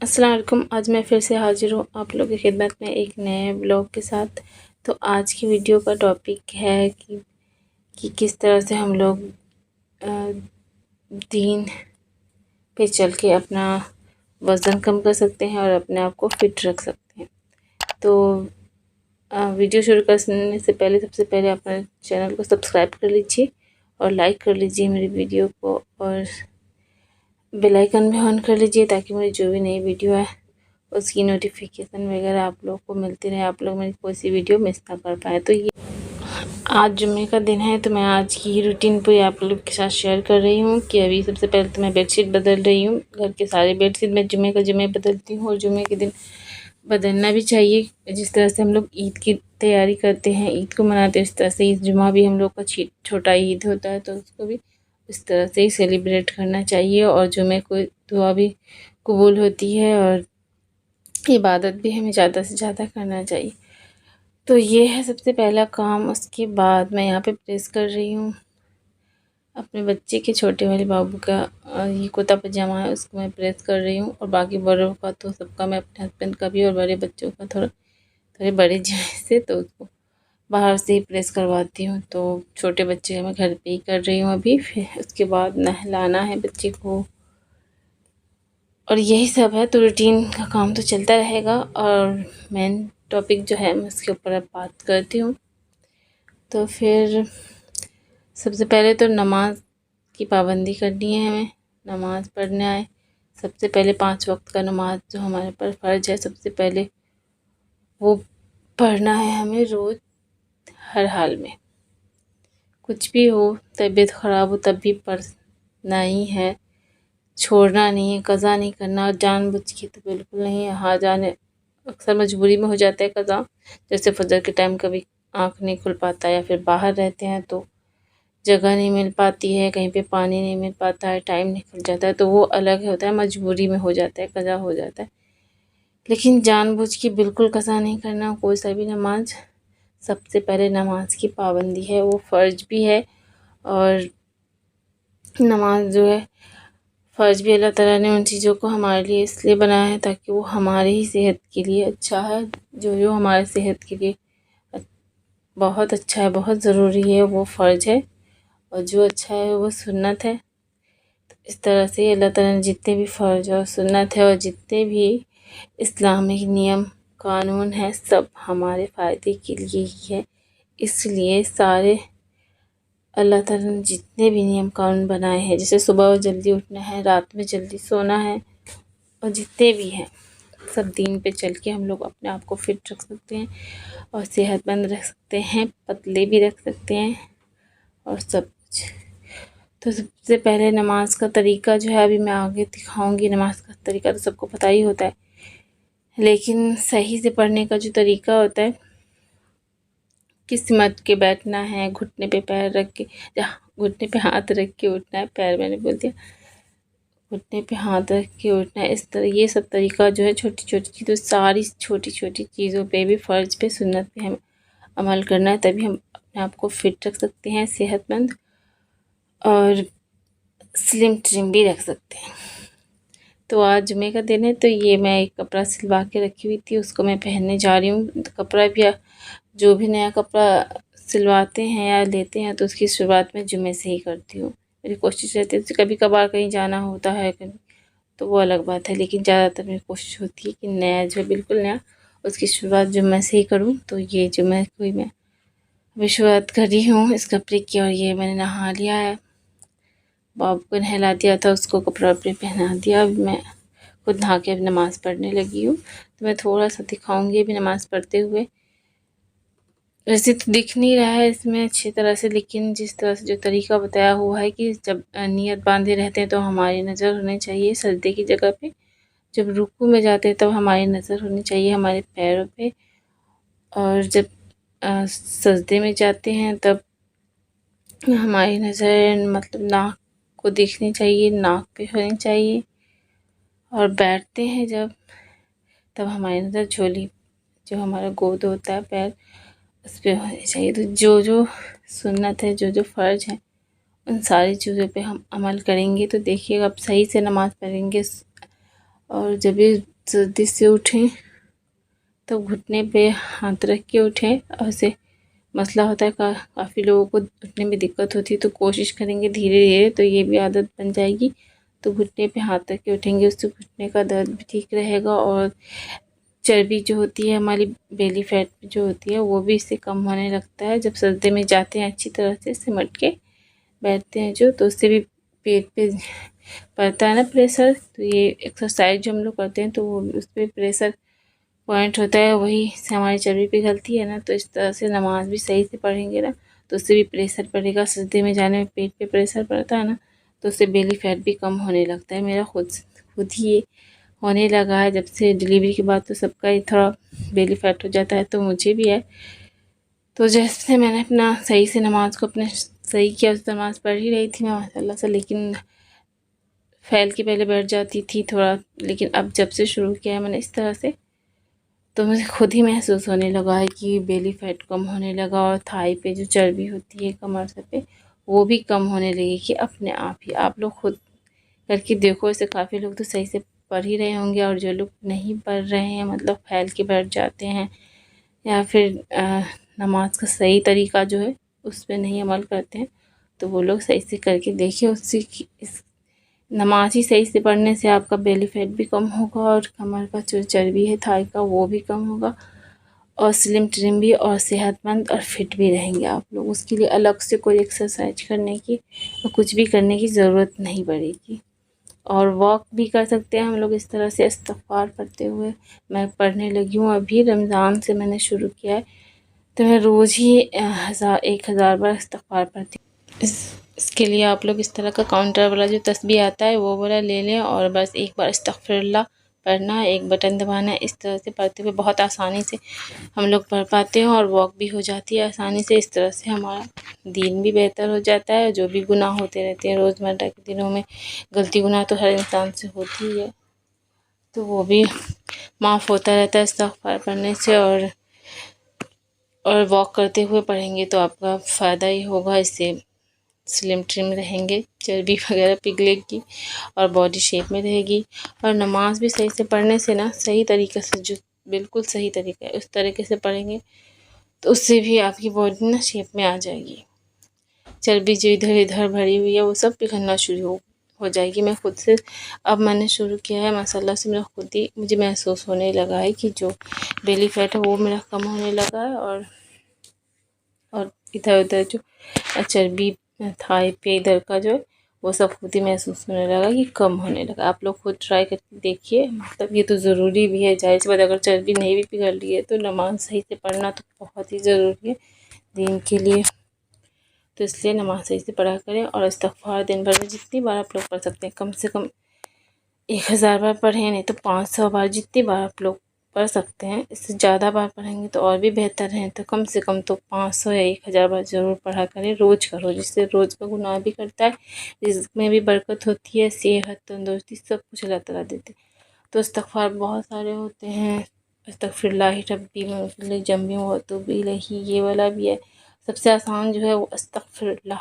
अस्सलाम वालेकुम। आज मैं फिर से हाज़िर हूँ आप लोगों की खिदमत में एक नए ब्लॉग के साथ। तो आज की वीडियो का टॉपिक है कि किस तरह से हम लोग दीन पे चल के अपना वज़न कम कर सकते हैं और अपने आप को फ़िट रख सकते हैं। तो वीडियो शुरू करने से पहले सबसे पहले अपने चैनल को सब्सक्राइब कर लीजिए और लाइक कर लीजिए मेरी वीडियो को, और बेल आइकन भी ऑन कर लीजिए ताकि मेरी जो भी नई वीडियो है उसकी नोटिफिकेशन वगैरह आप लोग को मिलती रहे, आप लोग मेरी कोई सी वीडियो मिस ना कर पाए। तो ये आज जुम्मे का दिन है, तो मैं आज की रूटीन पूरी आप लोग के साथ शेयर कर रही हूँ कि अभी सबसे पहले तो मैं बेडशीट बदल रही हूँ। घर के सारे बेडशीट मैं जुम्मे का जुम्मे बदलती हूँ और जुम्मे के दिन बदलना भी चाहिए। जिस तरह से हम लोग ईद की तैयारी करते हैं, ईद को मनाते हैं, इस तरह से ईद जुम्मा भी हम लोग का छोटा ईद होता है, तो उसको भी इस तरह से ही सेलिब्रेट करना चाहिए। और जुम्मे को दुआ भी कबूल होती है और इबादत भी हमें ज़्यादा से ज़्यादा करना चाहिए। तो ये है सबसे पहला काम। उसके बाद मैं यहाँ पे प्रेस कर रही हूँ अपने बच्चे के छोटे वाले बाबू का ये कुर्ता पजामा है, उसको मैं प्रेस कर रही हूँ। और बाकी बड़ों का तो सबका मैं अपने हस्बैंड का भी और बड़े बच्चों का थोड़े बड़े से तो उसको बाहर से ही प्रेस करवाती हूँ। तो छोटे बच्चे मैं घर पे ही कर रही हूँ अभी। फिर उसके बाद नहलाना है बच्चे को और यही सब है। तो रूटीन का काम तो चलता रहेगा और मेन टॉपिक जो है मैं उसके ऊपर अब बात करती हूँ। तो फिर सबसे पहले तो नमाज की पाबंदी करनी है, हमें नमाज़ पढ़ना है। सबसे पहले 5 वक्त का नमाज जो हमारे पर फ़र्ज है, सबसे पहले वो पढ़ना है हमें रोज़, हर हाल में। कुछ भी हो, तबीयत ख़राब हो तब भी पढ़ना ही है, छोड़ना नहीं है, कज़ा नहीं करना। जानबूझ के तो बिल्कुल नहीं। हाँ जाने अक्सर मजबूरी में हो जाता है कज़ा, जैसे फजर के टाइम कभी आँख नहीं खुल पाता या फिर बाहर रहते हैं तो जगह नहीं मिल पाती है, कहीं पे पानी नहीं मिल पाता है, टाइम निकल जाता है, तो वो अलग होता है, मजबूरी में हो जाता है, कज़ा हो जाता है। लेकिन जानबूझ के बिल्कुल कज़ा नहीं करना कोई सा भी नमाज। सबसे पहले नमाज की पाबंदी है, वो फ़र्ज भी है। और नमाज जो है फ़र्ज भी अल्लाह ताला ने उन चीज़ों को हमारे लिए इसलिए बनाया है ताकि वो हमारी ही सेहत के लिए अच्छा है। जो हमारे सेहत के लिए बहुत अच्छा है, बहुत ज़रूरी है, वो फ़र्ज है। और जो अच्छा है वो सुन्नत है। तो इस तरह से अल्लाह ताला ने जितने भी फ़र्ज और सुन्नत है और जितने भी इस्लामिक नियम कानून हैं, सब हमारे फ़ायदे के लिए ही है। इसलिए सारे अल्लाह ताला ने जितने भी नियम कानून बनाए हैं, जैसे सुबह जल्दी उठना है, रात में जल्दी सोना है, और जितने भी हैं सब दीन पे चल के हम लोग अपने आप को फ़िट रख सकते हैं और सेहतमंद रख सकते हैं, पतले भी रख सकते हैं और सब कुछ। तो सबसे पहले नमाज का तरीका जो है अभी मैं आगे दिखाऊंगी। नमाज का तरीका तो सबको पता ही होता है, लेकिन सही से पढ़ने का जो तरीका होता है, किस मत के बैठना है, घुटने पे पैर रख के, घुटने पे हाथ रख के उठना है, पैर मैंने बोल दिया, घुटने पे हाथ रख के उठना है, इस तरह ये सब तरीका जो है छोटी छोटी चीज़ों, सारी छोटी छोटी चीज़ों पे भी फ़र्ज पे सुन्नत पे हमें अमल करना है, तभी हम अपने आप को फ़िट रख सकते हैं, सेहतमंद और स्लिम ट्रिम भी रख सकते हैं। तो आज जुमे का दिन है, तो ये मैं एक कपड़ा सिलवा के रखी हुई थी, उसको मैं पहनने जा रही हूँ। तो कपड़ा भी जो भी नया कपड़ा सिलवाते हैं या लेते हैं तो उसकी शुरुआत मैं जुमे से ही करती हूँ। मेरी कोशिश रहती है, कभी कभार कहीं जाना होता है कभी, तो वो अलग बात है, लेकिन ज़्यादातर मेरी कोशिश होती है कि नया जो बिल्कुल नया उसकी शुरुआत जुम्मे से ही करूँ। तो ये जुम्मे को ही मैं अभी शुरुआत कर रही हूँ इस कपड़े की। और ये मैंने नहा लिया है, बाबू को नहला दिया था, उसको कपड़ा वपड़े पहना दिया। अभी मैं खुद नहा के अभी नमाज़ पढ़ने लगी हूँ। तो मैं थोड़ा सा दिखाऊंगी अभी नमाज़ पढ़ते हुए। वैसे तो दिख नहीं रहा है इसमें अच्छी तरह से, लेकिन जिस तरह से जो तरीका बताया हुआ है कि जब नियत बांधे रहते हैं तो हमारी नज़र होनी चाहिए सजदे की जगह पे, जब रुकू में जाते हैं तब हमारी नज़र होनी चाहिए हमारे पैरों पे, और जब सजदे में जाते हैं तब हमारी नज़र मतलब नाक को देखनी चाहिए, नाक पे होनी चाहिए। और बैठते हैं जब, तब हमारी नज़र झोली, जो हमारा गोद होता है पैर, उस पर होनी चाहिए। तो जो जो सुन्नत है, जो जो फ़र्ज है, उन सारी चीज़ों पे हम अमल करेंगे तो देखिएगा आप सही से नमाज़ पढ़ेंगे। और जब भी सर्दी से उठें तो घुटने पे हाथ रख के उठें। ऐसे मसला होता है काफ़ी लोगों को उठने में दिक्कत होती है, तो कोशिश करेंगे धीरे धीरे तो ये भी आदत बन जाएगी। तो घुटने पे हाथ रख के उठेंगे, उससे घुटने का दर्द भी ठीक रहेगा और चर्बी जो होती है हमारी बेली फैट जो होती है वो भी इससे कम होने लगता है। जब सर्दी में जाते हैं अच्छी तरह से सिमट के बैठते हैं जो, तो उससे भी पेट पे पड़ता है ना प्रेशर। तो ये एक्सरसाइज जो हम लोग करते हैं तो वो उस पर प्रेशर पॉइंट होता है, वही से हमारी चर्बी पिघलती है ना। तो इस तरह से नमाज भी सही से पढ़ेंगे ना तो उससे भी प्रेशर पड़ेगा। सर्दी में जाने में पेट पे प्रेशर पड़ता है ना तो उससे बेली फैट भी कम होने लगता है। मेरा खुद ही ये होने लगा है जब से डिलीवरी के बाद, तो सबका ही थोड़ा बेली फैट हो जाता है, तो मुझे भी है। तो जैसे मैंने अपना सही से नमाज़ को अपने सही किया, उस नमाज़ पढ़ ही रही थी मैं माशाल्लाह से, लेकिन फैल के पहले बैठ जाती थी थोड़ा, लेकिन अब जब से शुरू किया है मैंने इस तरह से, तो मुझे खुद ही महसूस होने लगा है कि बेली फैट कम होने लगा और थाई पे जो चर्बी होती है कमर से पे वो भी कम होने लगी कि अपने आप ही। आप लोग खुद करके देखो, ऐसे काफ़ी लोग तो सही से पढ़ ही रहे होंगे और जो लोग नहीं पढ़ रहे हैं मतलब फैल के बैठ जाते हैं या फिर नमाज का सही तरीका जो है उस पर नहीं अमल करते हैं, तो वो लोग सही से करके देखिए। उससे इस नमाज ही सही से पढ़ने से आपका बेली फैट भी कम होगा और कमर का जो चर्बी है थाई का वो भी कम होगा और स्लिम ट्रिम भी और सेहतमंद और फिट भी रहेंगे आप लोग। उसके लिए अलग से कोई एक्सरसाइज करने की और कुछ भी करने की ज़रूरत नहीं पड़ेगी। और वॉक भी कर सकते हैं हम लोग इस तरह से इस्तिग़फ़ार पढ़ते हुए। मैं पढ़ने लगी हूँ अभी, रमज़ान से मैंने शुरू किया है, तो मैं रोज़ ही 1000 बार इस्तिग़फ़ार पढ़ती हूँ। इसके लिए आप लोग इस तरह का काउंटर वाला जो तस्बीह आता है वो वाला ले लें और बस एक बार अस्तगफिरुल्लाह पढ़ना है, एक बटन दबाना है। इस तरह से पढ़ते हुए बहुत आसानी से हम लोग पढ़ पाते हैं और वॉक भी हो जाती है आसानी से। इस तरह से हमारा दीन भी बेहतर हो जाता है। जो भी गुनाह होते रहते हैं रोज़मर्रा के दिनों में, गलती गुनाह तो हर इंसान से होती ही है, तो वो भी माफ़ होता रहता है इस्तिग़फ़ार पढ़ने से। और वॉक करते हुए पढ़ेंगे तो आपका फ़ायदा ही होगा। इससे स्लिम ट्रिम रहेंगे, चर्बी वगैरह पिघलेगी और बॉडी शेप में रहेगी। और नमाज भी सही से पढ़ने से ना, सही तरीके से, जो बिल्कुल सही तरीका है उस तरीके से पढ़ेंगे तो उससे भी आपकी बॉडी ना शेप में आ जाएगी। चर्बी जो इधर इधर भरी हुई है वो सब पिघलना शुरू हो जाएगी। मैं खुद से अब मैंने शुरू किया है माशाल्लाह से, मेरा खुद ही मुझे महसूस होने लगा है कि जो बेली फैट है वो मेरा कम होने लगा है और इधर उधर जो चर्बी थाई पे इधर का जो है वो सब खुद ही महसूस होने लगा कि कम होने लगा। आप लोग खुद ट्राई करके देखिए, मतलब ये तो ज़रूरी भी है। जाहिर सी बात, अगर चर्बी नहीं भी पिघल रही है तो नमाज सही से पढ़ना तो बहुत ही ज़रूरी है दीन के लिए। तो इसलिए नमाज सही से पढ़ा करें और इस्तिग़फ़ार दिन भर में जितनी बार आप लोग पढ़ सकते हैं, कम से कम 1000 बार पढ़ें, नहीं तो 500 बार, जितनी बार आप लोग पढ़ सकते हैं। इससे ज़्यादा बार पढ़ेंगे तो और भी बेहतर है। तो कम से कम तो 500 या 1000 बार ज़रूर पढ़ा करें रोज़ का रोज़। इससे रोज़ का गुनाह भी करता है, रिज़्क़ में भी बरकत होती है, सेहत तंदुरुस्ती सब कुछ अल्लाह ताला देते हैं। तो इस्तिग़फ़ार बहुत सारे होते हैं, अस्तग़फ़िरुल्लाह रब्बी व कुल्लि ज़ंबिन व अतूबु इलैही, ये वाला भी है। सबसे आसान जो है वो अस्तग़फ़िरुल्लाह,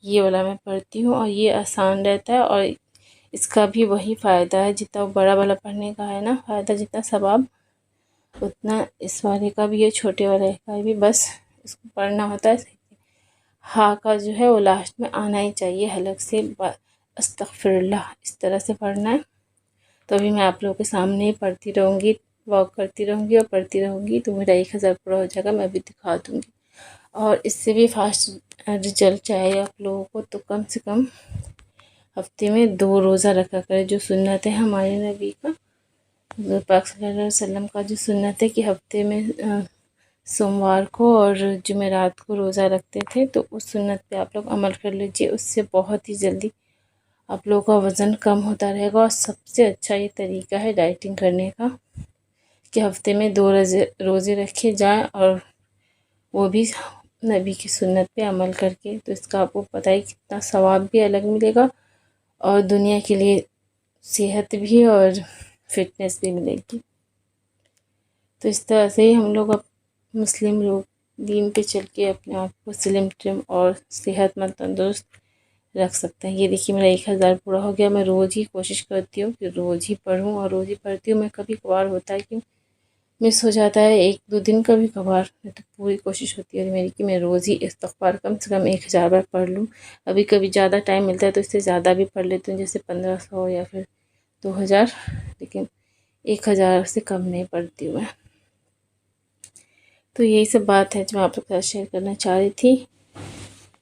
ये वाला मैं पढ़ती हूँ और ये आसान रहता है और इसका भी वही फ़ायदा है जितना बड़ा वाला पढ़ने का है ना फ़ायदा, जितना सवाब उतना इस वाले का भी है, छोटे वाले का भी। बस इसको पढ़ना होता है सही से। हाँ का जो है वो लास्ट में आना ही चाहिए हलक से। अस्तग़फ़िरुल्लाह इस तरह से पढ़ना है। तो अभी मैं आप लोगों के सामने पढ़ती रहूँगी, वॉक करती रहूँगी और पढ़ती रहूँगी, तो मेरा 1000 पूरा हो जाएगा, मैं भी दिखा दूँगी। और इससे भी फास्ट रिजल्ट चाहिए आप लोगों को, तो कम से कम हफ्ते में 2 रोज़ा रखा करें, जो सुन्नत है हमारे नबी का, हुज़ूर पाक सल्लल्लाहु अलैहि वसल्लम का जो सुन्नत है कि हफ्ते में सोमवार को और जुमेरात को रोज़ा रखते थे। तो उस सुन्नत पे आप लोग अमल कर लीजिए, उससे बहुत ही जल्दी आप लोगों का वज़न कम होता रहेगा। और सबसे अच्छा ये तरीका है डाइटिंग करने का कि हफ्ते में 2 रोज़े रखे जाएँ और वो भी नबी की सुन्नत पे अमल करके। तो इसका आपको पता है कितना सवाब भी अलग मिलेगा और दुनिया के लिए सेहत भी और फिटनेस भी मिलेगी। तो इस तरह से ही हम लोग अब मुस्लिम लोग दीन पे चल के अपने आप को स्लिम ट्रिम और सेहतमंद तंदुरुस्त रख सकते हैं। ये देखिए मेरा 1000 पूरा हो गया। मैं रोज़ ही कोशिश करती हूँ कि रोज़ ही पढूँ और रोज़ ही पढ़ती हूँ। मैं कभी कभार होता है कि मिस हो जाता है 1-2 दिन कभी कभार, नहीं तो पूरी कोशिश होती है मेरी कि मैं रोज़ ही इस्तिग़फ़ार कम से कम 1000 बार पढ़ लूँ। अभी कभी ज़्यादा टाइम मिलता है तो इससे ज़्यादा भी पढ़ लेती हूँ, जैसे 1500 या फिर 2000, लेकिन 1000 से कम नहीं पढ़ती हूँ मैं। तो यही सब बात है जो मैं आप लोग के साथ शेयर करना चाह रही थी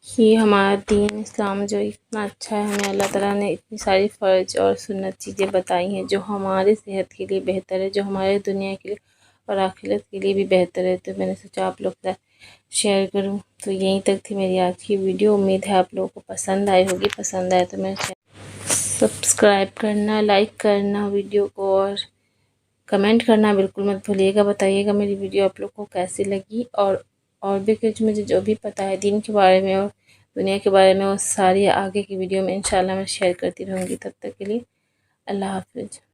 कि हमारा दीन इस्लाम जो इतना अच्छा है, हमें अल्लाह ताला ने इतनी सारी फ़र्ज और सुन्नत चीज़ें बताई हैं जो हमारे सेहत के लिए बेहतर है, जो हमारे दुनिया के लिए और आखिरत के लिए भी बेहतर है। तो मैंने सोचा आप लोग के साथ शेयर करूँ। तो यहीं तक थी मेरी आज की वीडियो। उम्मीद है आप लोगों को पसंद आई होगी। पसंद आए तो मेरे सब्सक्राइब करना, लाइक करना वीडियो को, और कमेंट करना बिल्कुल मत भूलिएगा। बताइएगा मेरी वीडियो आप लोग को कैसी लगी, और भी कुछ मुझे जो भी पता है दीन के बारे में और दुनिया के बारे में, वो सारी आगे की वीडियो में इंशाल्लाह मैं शेयर करती रहूँगी। तब तक के लिए अल्लाह हाफ़िज़।